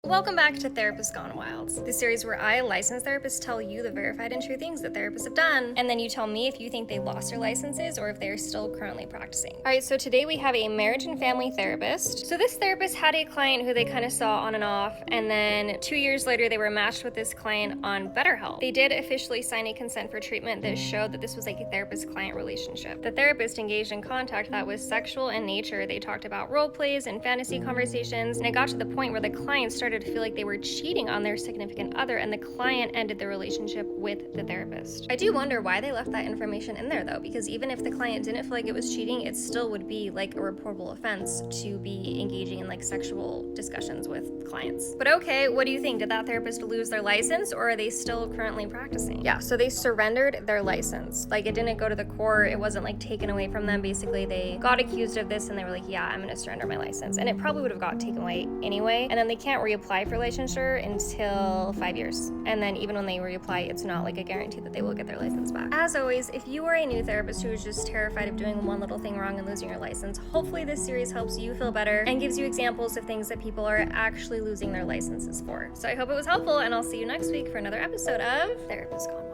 Welcome back to Therapists Gone Wild, the series where I, licensed therapists, tell you the verified and true things that therapists have done, and then you tell me if you think they lost their licenses or if they're still currently practicing. Alright, so today we have a marriage and family therapist. So this therapist had a client who they kind of saw on and off, and then 2 years later they were matched with this client on BetterHelp. They did officially sign a consent for treatment that showed that this was like a therapist-client relationship. The therapist engaged in contact that was sexual in nature. They talked about role plays and fantasy conversations, and it got to the point where the client started to feel like they were cheating on their significant other, and the client ended the relationship with the therapist. I do wonder why they left that information in there though, because even if the client didn't feel like it was cheating, it still would be like a reportable offense to be engaging in like sexual discussions with clients. But okay, what do you think? Did that therapist lose their license, or are they still currently practicing? Yeah, so they surrendered their license. Like, it didn't go to the court, it wasn't like taken away from them. Basically, they got accused of this and they were like, yeah, I'm gonna surrender my license. And it probably would have got taken away anyway. And then they can't reapply for licensure until 5 years. And then even when they reapply, it's not like a guarantee that they will get their license back. As always, if you are a new therapist who is just terrified of doing one little thing wrong and losing your license, hopefully this series helps you feel better and gives you examples of things that people are actually losing their licenses for. So I hope it was helpful, and I'll see you next week for another episode of Therapists Gone Wild.